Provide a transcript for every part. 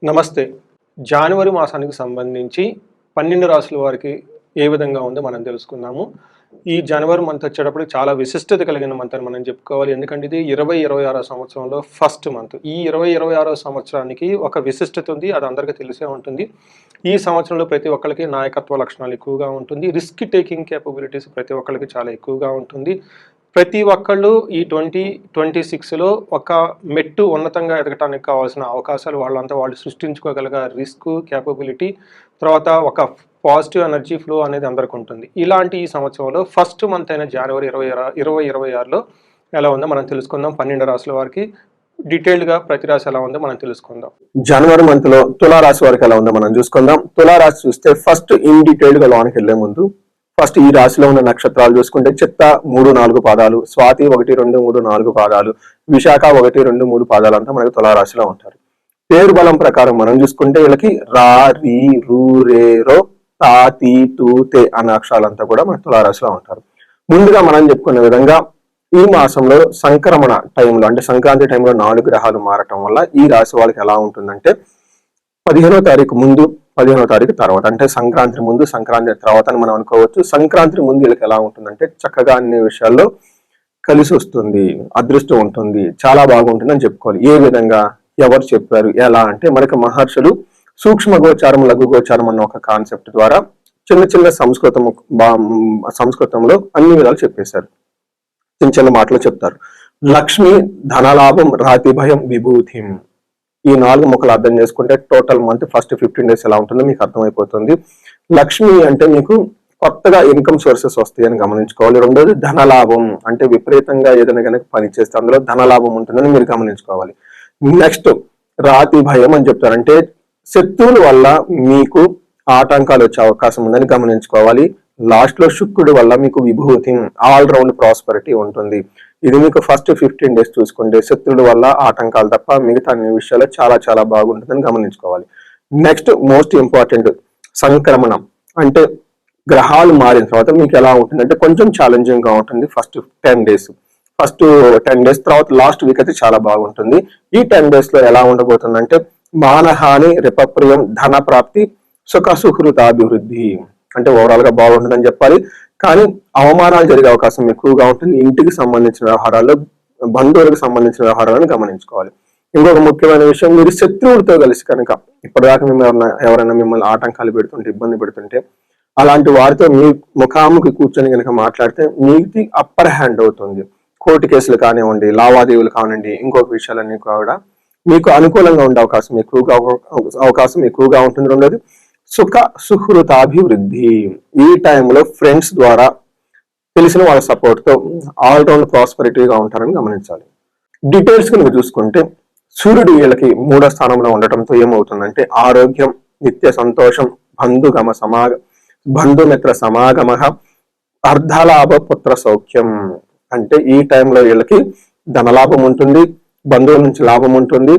నమస్తే. జనవరి మాసానికి సంబంధించి 12 రాసుల వారికి ఏ విధంగా ఉందో మనం తెలుసుకుందాము. ఈ జనవరి మంత్ వచ్చేటప్పటికి చాలా విశిష్టత కలిగిన మంత్ అని మనం చెప్పుకోవాలి. ఎందుకంటే ఇది 2026 సంవత్సరంలో ఫస్ట్ మంత్. ఈ 2026 సంవత్సరానికి ఒక విశిష్టత ఉంది. అది అందరికీ తెలిసే ఉంటుంది. ఈ సంవత్సరంలో ప్రతి ఒక్కరికి నాయకత్వ లక్షణాలు ఎక్కువగా ఉంటుంది. రిస్క్ టేకింగ్ కేపబిలిటీస్ ప్రతి ఒక్కరికి చాలా ఎక్కువగా ఉంటుంది. ప్రతి ఒక్కళ్ళు ఈ 2026లో ఒక మెట్టు ఉన్నతంగా ఎదగటానికి కావాల్సిన అవకాశాలు వాళ్ళు సృష్టించుకోగలిగే రిస్క్ కేపబిలిటీ, తర్వాత ఒక పాజిటివ్ ఎనర్జీ ఫ్లో అనేది అందరికి ఉంటుంది. ఇలాంటి ఈ సంవత్సరంలో ఫస్ట్ మంత్ అయిన జనవరి 2026లో ఎలా ఉందో మనం తెలుసుకుందాం. 12 రాశుల వారికి డీటెయిల్డ్గా ప్రతి రాశి ఎలా ఉందో మనం తెలుసుకుందాం. జనవరి మంత్ లో తులారాశి వారికి ఎలా ఉందో మనం చూసుకుందాం. తులారాశి చూస్తే ఫస్ట్ ఇన్ డీటెయిల్డ్ గా లోనికి వెళ్లే ముందు ఫస్ట్ ఈ రాశిలో ఉన్న నక్షత్రాలు చూసుకుంటే చిత్త 3-4 పాదాలు, స్వాతి 1-2-3-4 పాదాలు, విశాఖ 1-2-3 పాదాలు అంతా మనకి తులారాశిలో ఉంటారు. పేరు బలం ప్రకారం మనం చూసుకుంటే వీళ్ళకి రా, రీ, రూ, రే, రో, తా, తీ, తూ, తే అనే అక్షరాలంతా కూడా మన తులారాశిలో ఉంటారు. ముందుగా మనం చెప్పుకునే విధంగా ఈ మాసంలో సంక్రమణ టైంలో అంటే సంక్రాంతి టైంలో 4 గ్రహాలు మారటం వల్ల ఈ రాశి వాళ్ళకి ఎలా ఉంటుందంటే 15వ తారీఖు ముందు 15వ తారీఖు తర్వాత అంటే సంక్రాంతి ముందు సంక్రాంతి తర్వాత అని మనం అనుకోవచ్చు. సంక్రాంతి ముందు వీళ్ళకి ఎలా ఉంటుందంటే చక్కగా అన్ని విషయాల్లో కలిసి వస్తుంది, అదృష్టం ఉంటుంది, చాలా బాగుంటుంది అని చెప్పుకోవాలి. ఏ విధంగా, ఎవరు చెప్పారు, ఎలా అంటే మనకి మహర్షులు సూక్ష్మ గోచారం, లఘు గోచారం అన్న ఒక కాన్సెప్ట్ ద్వారా చిన్న సంస్కృతంలో అన్ని విధాలు చెప్పేశారు. చిన్న మాటలు చెప్తారు. లక్ష్మి, ధనలాభం, రాతి భయం, విభూతిం, ఈ 4 ముక్కలు అర్థం చేసుకుంటే టోటల్ మంత్ ఫస్ట్ 15 డేస్ ఎలా ఉంటుందో మీకు అర్థమైపోతుంది. లక్ష్మి అంటే మీకు కొత్తగా ఇన్కమ్ సోర్సెస్ వస్తాయి అని గమనించుకోవాలి. రెండోది ధనలాభం అంటే విపరీతంగా ఏదైనా కనుక పని చేస్తే అందులో ధనలాభం ఉంటుందని మీరు గమనించుకోవాలి. నెక్స్ట్ రాతి భయం అని చెప్తారు, అంటే శత్రువుల వల్ల మీకు ఆటంకాలు వచ్చే అవకాశం ఉందని గమనించుకోవాలి. లాస్ట్ లో శుక్రుడి వల్ల మీకు విభూతి, ఆల్ రౌండ్ ప్రాస్పరిటీ ఉంటుంది. ఇది మీకు ఫస్ట్ 15 డేస్ చూసుకుంటే శత్రువుల వల్ల ఆటంకాలు తప్ప మిగతా అన్ని విషయాలు చాలా చాలా బాగుంటుందని గమనించుకోవాలి. నెక్స్ట్ మోస్ట్ ఇంపార్టెంట్ సంక్రమణం అంటే గ్రహాలు మారిన తర్వాత మీకు ఎలా ఉంటుందంటే కొంచెం ఛాలెంజింగ్ గా ఉంటుంది ఫస్ట్ 10 డేస్. ఫస్ట్ 10 డేస్ తర్వాత లాస్ట్ వీక్ అయితే చాలా బాగుంటుంది. ఈ 10 డేస్ లో ఎలా ఉండబోతుందంటే మానహాని, రిపప్రియం, ధన ప్రాప్తి, సుఖ సుహృతాభివృద్ధి అంటే ఓవరాల్ గా బాగుంటుందని చెప్పాలి. కానీ అవమానాలు జరిగే అవకాశం ఎక్కువగా ఉంటుంది. ఇంటికి సంబంధించిన వ్యవహారాల్లో, బంధువులకు సంబంధించిన వ్యవహారాలను గమనించుకోవాలి. ఇంకొక ముఖ్యమైన విషయం, మీరు శత్రువులతో కలిసి కనుక ఇప్పటిదాకా ఎవరైనా మిమ్మల్ని ఆటంకాలు పెడుతుంటే, ఇబ్బంది పెడుతుంటే అలాంటి వారితో మీ ముఖాముఖి కూర్చొని కనుక మాట్లాడితే మీకు అప్పర్ హ్యాండ్ అవుతుంది. కోర్టు కేసులు కానివ్వండి, లావాదేవీలు కానివ్వండి, ఇంకొక విషయాలన్నీ కూడా మీకు అనుకూలంగా ఉండే అవకాశం ఎక్కువగా ఉంటుంది. రెండోది సుఖ సుహృతాభివృద్ధి, ఈ టైంలో ఫ్రెండ్స్ ద్వారా తెలిసిన వాళ్ళ సపోర్ట్ తో ఆల్ రౌండ్ ప్రాస్పరిటీగా ఉంటారని గమనించాలి. డీటెయిల్స్ కనుక చూసుకుంటే సూర్యుడు వీళ్ళకి 3వ స్థానంలో ఉండటంతో ఏమవుతుందంటే ఆరోగ్యం, నిత్య సంతోషం, బంధుమిత్ర సమాగమ, అర్ధలాభ, పుత్ర సౌఖ్యం, అంటే ఈ టైంలో వీళ్ళకి ధనలాభం ఉంటుంది, బంధువుల నుంచి లాభం ఉంటుంది,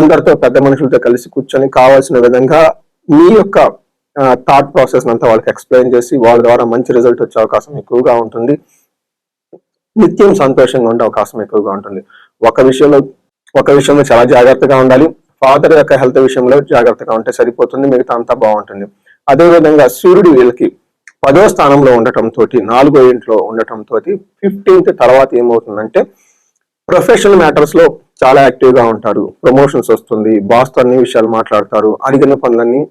అందరితో పెద్ద మనుషులతో కలిసి కూర్చొని కావాల్సిన విధంగా మీ యొక్క థాట్ ప్రాసెస్ అంతా వాళ్ళకి ఎక్స్ప్లెయిన్ చేసి వాళ్ళ ద్వారా మంచి రిజల్ట్ వచ్చే అవకాశం ఎక్కువగా ఉంటుంది. నిత్యం సంతోషంగా ఉండే అవకాశం ఎక్కువగా ఉంటుంది. ఒక విషయంలో చాలా జాగ్రత్తగా ఉండాలి. ఫాదర్ యొక్క హెల్త్ విషయంలో జాగ్రత్తగా ఉంటే సరిపోతుంది, మిగతా అంతా బాగుంటుంది. అదేవిధంగా సూర్యుడు వీళ్ళకి 10వ స్థానంలో ఉండటంతో 4వ ఇంట్లో ఉండటంతో 15th తర్వాత ఏమవుతుందంటే ప్రొఫెషనల్ మ్యాటర్స్ లో చాలా యాక్టివ్ గా ఉంటారు. ప్రమోషన్స్ వస్తుంది, బాస్ తో అన్ని విషయాలు మాట్లాడతారు, అడిగిన పనులన్నీ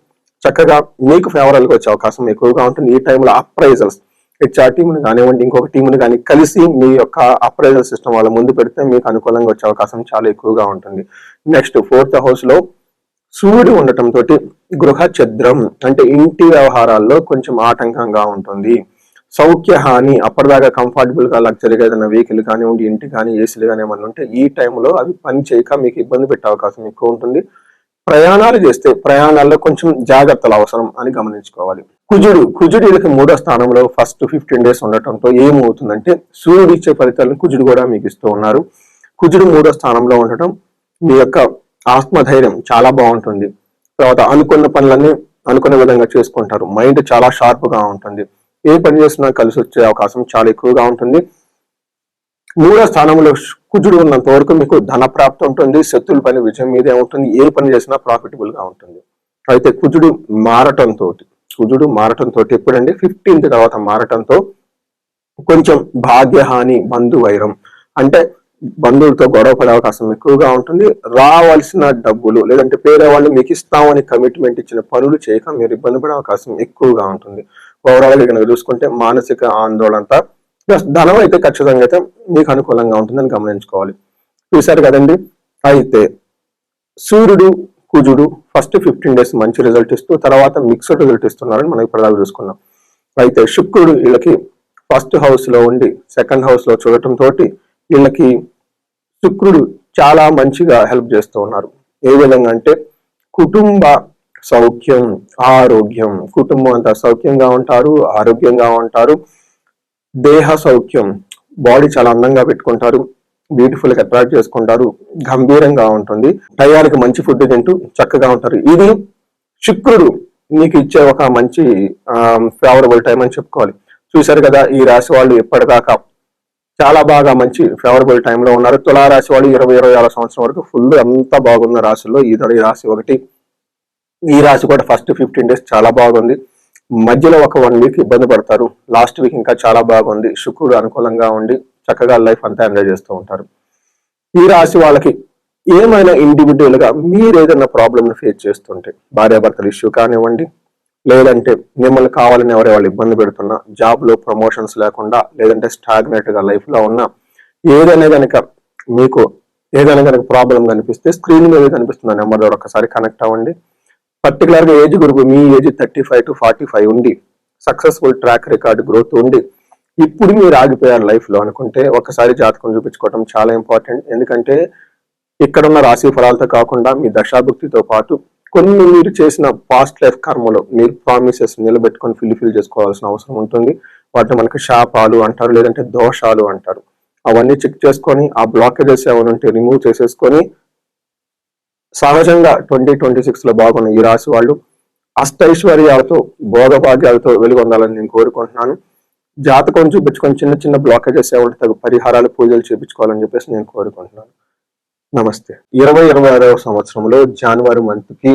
చక్కగా మీకు ఫేవరల్ గా వచ్చే అవకాశం ఎక్కువగా ఉంటుంది. ఈ టైంలో అప్రైజల్స్, హెచ్ఆర్ టీముని కానివ్వండి, ఇంకొక టీముని కానీ కలిసి మీ యొక్క అప్రైజల్ సిస్టమ్ వాళ్ళ ముందు పెడితే మీకు అనుకూలంగా వచ్చే అవకాశం చాలా ఎక్కువగా ఉంటుంది. నెక్స్ట్ 4th హౌస్ లో సూర్యుడు ఉండటంతో గృహ ఛద్రం అంటే ఇంటి వ్యవహారాల్లో కొంచెం ఆటంకంగా ఉంటుంది. సౌఖ్య హాని, అప్పటిదాకా కంఫర్టబుల్ గా లగ్జరీగా ఏదైనా వెహికల్ కానివ్వండి, ఇంటి కానీ ఏసీలు కానీ ఏమన్నా ఉంటే ఈ టైంలో అవి పని చేయక మీకు ఇబ్బంది పెట్టే అవకాశం ఎక్కువ ఉంటుంది. ప్రయాణాలు చేస్తే ప్రయాణాల్లో కొంచెం జాగ్రత్తలు అవసరం అని గమనించుకోవాలి. కుజుడు వీళ్ళకి 3వ స్థానంలో ఫస్ట్ 15 డేస్ ఉండటంతో ఏమవుతుందంటే సూర్యుడు ఇచ్చే ఫలితాలను కుజుడు కూడా మీకు ఇస్తూ ఉన్నారు. కుజుడు 3వ స్థానంలో ఉండటం మీ యొక్క ఆత్మధైర్యం చాలా బాగుంటుంది. తర్వాత అనుకున్న పనులన్నీ అనుకున్న విధంగా చేసుకుంటారు. మైండ్ చాలా షార్ప్ గా ఉంటుంది. ఏ పని చేసినా కలిసి వచ్చే అవకాశం చాలా ఎక్కువగా ఉంటుంది. 3వ స్థానంలో కుజుడు ఉన్నంత వరకు మీకు ధన ప్రాప్తి ఉంటుంది, శత్రుల పని విజయం మీదే ఉంటుంది, ఏ పని చేసినా ప్రాఫిటబుల్ గా ఉంటుంది. అయితే కుజుడు మారటంతో ఎప్పుడండి 15th తర్వాత మారటంతో కొంచెం భాగ్యహాని, బంధు వైరం అంటే బంధువులతో గొడవ పడే అవకాశం ఎక్కువగా ఉంటుంది. రావాల్సిన డబ్బులు లేదంటే పేరే వాళ్ళు మీకు ఇస్తామని కమిట్మెంట్ ఇచ్చిన పనులు చేయక మీరు ఇబ్బంది పడే అవకాశం ఎక్కువగా ఉంటుంది. ఓవరాల్ గా కనుక చూసుకుంటే మానసిక ఆందోళన, ప్లస్ ధనం అయితే ఖచ్చితంగా అయితే మీకు అనుకూలంగా ఉంటుందని గమనించుకోవాలి. చూశారు కదండి. అయితే సూర్యుడు కుజుడు ఫస్ట్ 15 days మంచి రిజల్ట్ ఇస్తూ తర్వాత మిక్స్డ్ రిజల్ట్ ఇస్తున్నారని మనం ఇప్పటిదాకా చూసుకున్నాం. అయితే శుక్రుడు వీళ్ళకి ఫస్ట్ హౌస్ లో ఉండి సెకండ్ హౌస్ లో చూడటం తోటి వీళ్ళకి శుక్రుడు చాలా మంచిగా హెల్ప్ చేస్తూ ఉన్నారు. ఏ విధంగా అంటే కుటుంబ సౌఖ్యం, ఆరోగ్యం, కుటుంబం అంతా సౌఖ్యంగా ఉంటారు, ఆరోగ్యంగా ఉంటారు. దేహ సౌఖ్యం, బాడీ చాలా అందంగా పెట్టుకుంటారు, బ్యూటిఫుల్ గా అట్రాక్ట్ చేసుకుంటారు, గంభీరంగా ఉంటుంది, టయానికి మంచి ఫుడ్ తింటూ చక్కగా ఉంటారు. ఇది శుక్రుడు మీకు ఇచ్చే ఒక మంచి ఫేవరబుల్ టైం అని చెప్పుకోవాలి. చూశారు కదా, ఈ రాశి వాళ్ళు ఎప్పటిదాకా చాలా బాగా మంచి ఫేవరబుల్ టైంలో ఉన్నారు. తులారాశి వాళ్ళు 20-26 సంవత్సరం వరకు ఫుల్ అంతా బాగున్న రాశుల్లో ఈ రాశి ఒకటి. ఈ రాశి కూడా ఫస్ట్ 15 days చాలా బాగుంది. మధ్యలో ఒక 1 week ఇబ్బంది పడతారు, లాస్ట్ వీక్ ఇంకా చాలా బాగుంది. శుక్రుడు అనుకూలంగా ఉండి చక్కగా లైఫ్ అంతా ఎంజాయ్ చేస్తూ ఉంటారు. ఈ రాశి వాళ్ళకి ఏమైనా ఇండివిజువల్ గా మీరు ఏదైనా ప్రాబ్లమ్ ఫేస్ చేస్తుంటే, భార్యాభర్తల ఇష్యూ కానివ్వండి, లేదంటే మిమ్మల్ని కావాలని ఎవరే వాళ్ళు ఇబ్బంది పెడుతున్నా, జాబ్ లో ప్రమోషన్స్ లేకుండా, లేదంటే స్టాగ్నేట్ గా లైఫ్ లో ఉన్న ఏదైనా కనుక మీకు ఏదైనా కనుక ప్రాబ్లం కనిపిస్తే స్క్రీన్ మీద కనిపిస్తున్న నెంబర్ ద్వారా ఒకసారి కనెక్ట్ అవ్వండి. పర్టికులర్ గా age group me age 35 to 45 ఉండి సక్సెస్ఫుల్ ట్రాక్ రికార్డ్ గ్రోత్ ఉండి ఇప్పుడు మీరు ఆగిపోయారు లైఫ్ లో అనుకుంటే ఒకసారి జాతకం చూపించుకోవడం చాలా ఇంపార్టెంట్. ఎందుకంటే ఇక్కడ ఉన్న రాశి ఫలాలతో కాకుండా మీ దశాభుక్తితో పాటు కొన్ని మీరు చేసిన పాస్ట్ లైఫ్ కర్మలో మీరు ప్రామిసెస్ నిలబెట్టుకొని ఫిల్ చేసుకోవాల్సిన అవసరం ఉంటుంది. వాటిని మనకి శాపాలు అంటారు, లేదంటే దోషాలు అంటారు. అవన్నీ చెక్ చేసుకొని ఆ బ్లాకేజెస్ ఏమైనా ఉంటే రిమూవ్ చేసేసుకొని సహజంగా 2026 లో బాగున్న ఈ రాశి వాళ్ళు అష్టైశ్వర్యాలతో భోగభాగ్యాలతో వెలుగొందాలని నేను కోరుకుంటున్నాను. జాతకం చూపించుకొని చిన్న చిన్న బ్లాకేజెస్ ఏమంటే తగు పరిహారాలు, పూజలు చేయించుకోవాలని చెప్పేసి నేను కోరుకుంటున్నాను. నమస్తే. 2026వ సంవత్సరంలో జనవరి మంత్ కి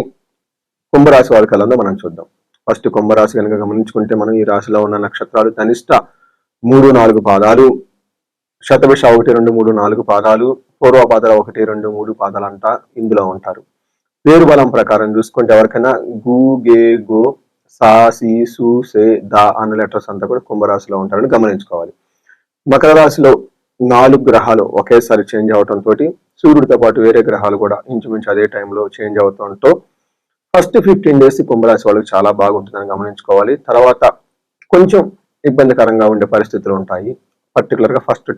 కుంభరాశి వారి కలంలో మనం చూద్దాం. ఫస్ట్ కుంభరాశి కనుక గమనించుకుంటే మనం ఈ రాశిలో ఉన్న నక్షత్రాలు ధనిష్ట 3-4 పాదాలు, శతభిష 1-2-3-4 పాదాలు, పూర్వపాదాల 1-2-3 పాదాలు అంతా ఇందులో ఉంటారు. పేరు బలం ప్రకారం చూసుకుంటే ఎవరికైనా గు, గే, గో, సా, సి, సు, సే, దా అన్న లెటర్స్ అంతా కూడా కుంభరాశిలో ఉంటారని గమనించుకోవాలి. మకర రాశిలో 4 గ్రహాలు ఒకేసారి చేంజ్ అవటంతో సూర్యుడితో పాటు వేరే గ్రహాలు కూడా ఇంచుమించు అదే టైంలో చేంజ్ అవుతుంటో ఫస్ట్ 15 days కుంభరాశి వాళ్ళకి చాలా బాగుంటుందని గమనించుకోవాలి. తర్వాత కొంచెం ఇబ్బందికరంగా ఉండే పరిస్థితులు ఉంటాయి. పర్టికులర్ గా ఫస్ట్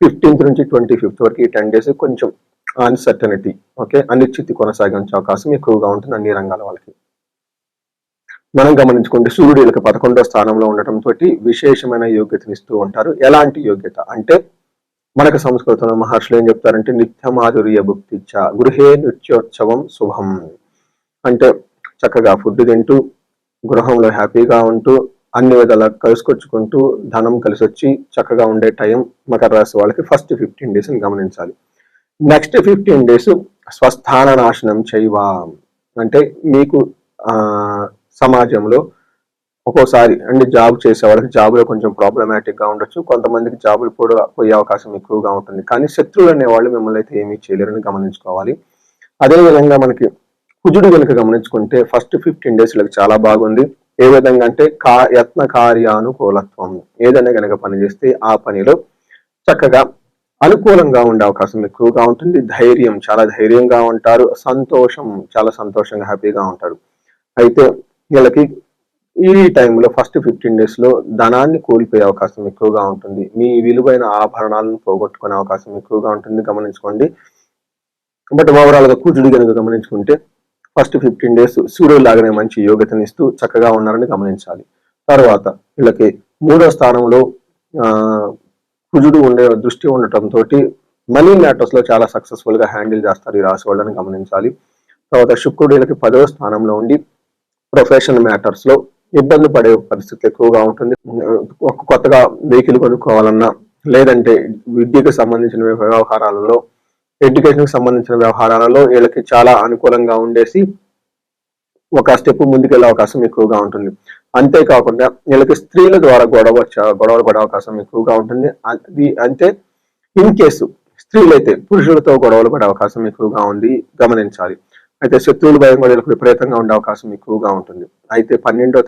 15th నుంచి 25th వరకు ఈ 10 days కొంచెం అన్సర్టనిటీ, ఓకే, అనిశ్చితి కొనసాగించే అవకాశం ఎక్కువగా ఉంటుంది అన్ని రంగాల వాళ్ళకి. మనం గమనించుకుంటే సూర్యుడు వీళ్ళకి 11వ స్థానంలో ఉండటం తోటి విశేషమైన యోగ్యతనిస్తూ ఉంటారు. ఎలాంటి యోగ్యత అంటే మనకు సంస్కృతంలో మహర్షులు ఏం చెప్తారంటే నిత్యమాధుర్య భుక్తిచ్చ గృహే నృత్యోత్సవం శుభం. అంటే చక్కగా ఫుడ్ తింటూ గృహంలో హ్యాపీగా ఉంటూ అన్ని విధాలా కలుసుకొచ్చుకుంటూ ధనం కలిసి వచ్చి చక్కగా ఉండే టైం మకర రాశి వాళ్ళకి ఫస్ట్ 15 days అని గమనించాలి. నెక్స్ట్ 15 days స్వస్థాన నాశనం చేయవా అంటే మీకు సమాజంలో ఒక్కోసారి అంటే జాబ్ చేసే వాళ్ళకి జాబ్లో కొంచెం ప్రాబ్లమాటిక్ గా ఉండొచ్చు, కొంతమందికి జాబులు కూడా పోయే అవకాశం ఎక్కువగా ఉంటుంది. కానీ శత్రువులు అనేవాళ్ళు మిమ్మల్ని అయితే ఏమీ చేయలేరని గమనించుకోవాలి. అదేవిధంగా మనకి కుజుడు కనుక గమనించుకుంటే ఫస్ట్ 15 days చాలా బాగుంది. ఏ విధంగా అంటే యత్న కార్యానుకూలత్వం, ఏదైనా కనుక పని చేస్తే ఆ పనిలో చక్కగా అనుకూలంగా ఉండే అవకాశం ఎక్కువగా ఉంటుంది. ధైర్యం, చాలా ధైర్యంగా ఉంటారు. సంతోషం, చాలా సంతోషంగా హ్యాపీగా ఉంటారు. అయితే వీళ్ళకి ఈ టైంలో ఫస్ట్ 15 days ధనాన్ని కోల్పోయే అవకాశం ఎక్కువగా ఉంటుంది. మీ విలువైన ఆభరణాలను పోగొట్టుకునే అవకాశం ఎక్కువగా ఉంటుంది గమనించుకోండి. బట్ ఓవరాల్ గా కుజుడు కనుక గమనించుకుంటే ఫస్ట్ 15 days సూర్యుడు లాగానే మంచి యోగ్యతనిస్తూ చక్కగా ఉన్నారని గమనించాలి. తర్వాత వీళ్ళకి 3వ స్థానంలో కుజుడు దృష్టి ఉండటంతో మనీ మ్యాటర్స్ లో చాలా సక్సెస్ఫుల్ గా హ్యాండిల్ చేస్తారు ఈ రాశి వాళ్ళని గమనించాలి. తర్వాత శుక్రుడు వీళ్ళకి 10వ స్థానంలో ఉండి ప్రొఫెషనల్ మ్యాటర్స్ లో ఇబ్బంది పడే పరిస్థితి ఎక్కువగా ఉంటుంది. కొత్తగా వెహికల్ కొనుక్కోవాలన్నా, లేదంటే విద్యకు సంబంధించిన వ్యవహారాలలో, ఎడ్యుకేషన్కి సంబంధించిన వ్యవహారాలలో వీళ్ళకి చాలా అనుకూలంగా ఉండేసి ఒక స్టెప్ ముందుకెళ్ళే అవకాశం ఎక్కువగా ఉంటుంది. అంతేకాకుండా వీళ్ళకి స్త్రీల ద్వారా గొడవలు పడే అవకాశం ఎక్కువగా ఉంటుంది. అది అంటే ఇన్ కేసు స్త్రీలైతే పురుషులతో గొడవలు పడే అవకాశం ఎక్కువగా ఉంది, గమనించాలి. అయితే శత్రువుల భయం కూడా వీళ్ళకి విపరీతంగా ఉండే అవకాశం ఎక్కువగా ఉంటుంది. అయితే 12వ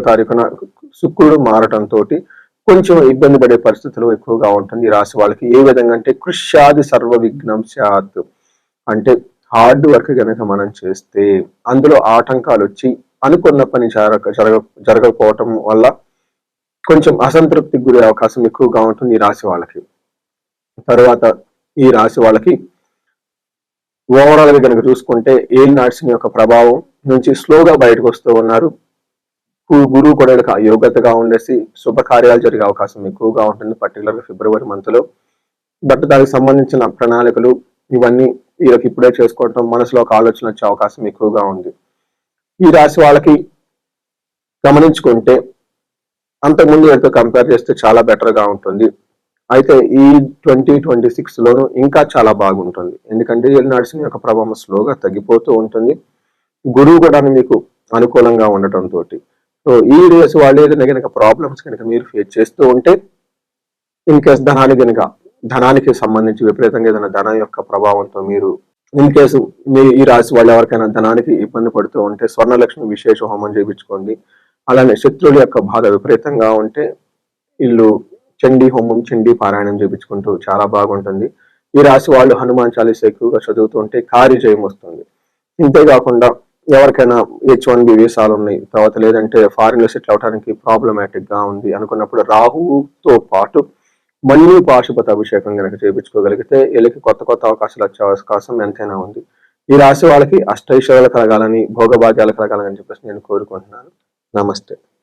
తారీఖున శుక్రుడు మారటంతో కొంచెం ఇబ్బంది పడే పరిస్థితులు ఎక్కువగా ఉంటుంది ఈ రాశి వాళ్ళకి. ఏ విధంగా అంటే కృష్యాది సర్వ విఘ్నం స్యాత్ అంటే హార్డ్ వర్క్ కనుక మనం చేస్తే అందులో ఆటంకాలు వచ్చి అనుకున్న పని జరగకపోవటం వల్ల కొంచెం అసంతృప్తికి గురే అవకాశం ఎక్కువగా ఉంటుంది ఈ రాశి వాళ్ళకి. తర్వాత ఈ రాశి వాళ్ళకి ఓవరాల్ గా కనుక చూసుకుంటే ఏల్ నాట్స్ యొక్క ప్రభావం నుంచి స్లోగా బయటకు వస్తూ ఉన్నారు. గురువు కూడా యోగ్యతగా ఉండేసి శుభకార్యాలు జరిగే అవకాశం ఎక్కువగా ఉంటుంది, పర్టికులర్గా ఫిబ్రవరి మంత్ లో. బట్ దానికి సంబంధించిన ప్రణాళికలు ఇవన్నీ వీళ్ళకి ఇప్పుడే చేసుకోవటం, మనసులో ఒక ఆలోచన వచ్చే అవకాశం ఎక్కువగా ఉంది. ఈ రాశి వాళ్ళకి గమనించుకుంటే అంతకుముందు వీళ్ళతో కంపేర్ చేస్తే చాలా బెటర్ గా ఉంటుంది. అయితే ఈ 2026 లోను ఇంకా చాలా బాగుంటుంది. ఎందుకంటే వీళ్ళు నడిచిన యొక్క ప్రభావం స్లోగా తగ్గిపోతూ ఉంటుంది. గురువు కూడా మీకు అనుకూలంగా ఉండటంతో సో ఈ డేస్ వాళ్ళు ఏదైనా కనుక ప్రాబ్లమ్స్ కనుక మీరు ఫేస్ చేస్తూ ఉంటే, ఇన్ కేస్ ధనానికి సంబంధించి విపరీతంగా ఏదైనా ధనం యొక్క ప్రభావంతో మీరు ఇన్ కేసు మీ ఈ రాశి వాళ్ళు ఎవరికైనా ధనానికి ఇబ్బంది పడుతూ ఉంటే స్వర్ణలక్ష్మి విశేష హోమం చేయించుకోండి. అలానే శత్రువుల యొక్క బాధ విపరీతంగా ఉంటే ఇల్లు చండీ హోమం, చండీ పారాయణం చేయించుకుంటూ చాలా బాగుంటుంది. ఈ రాశి వాళ్ళు హనుమాన్ చాలీసా ఎక్కువగా చదువుతూ ఉంటే కార్యజయం వస్తుంది. ఇంతేకాకుండా ఎవరికైనా H1B వీసాలు ఉన్నాయి, తర్వాత లేదంటే ఫారిన్ లో సెటిల్ అవడానికి ప్రాబ్లమాటిక్ గా ఉంది అనుకున్నప్పుడు రాహుతో పాటు మళ్ళీ పాశుపత అభిషేకం కనుక చేయించుకోగలిగితే వీళ్ళకి కొత్త కొత్త అవకాశాలు వచ్చే అవకాశం ఎంతైనా ఉంది. ఈ రాశి వాళ్ళకి అష్టైశ్వర్యాలు కలగాలని, భోగభాగ్యాలు కలగాలని చెప్పేసి నేను కోరుకుంటున్నాను. నమస్తే.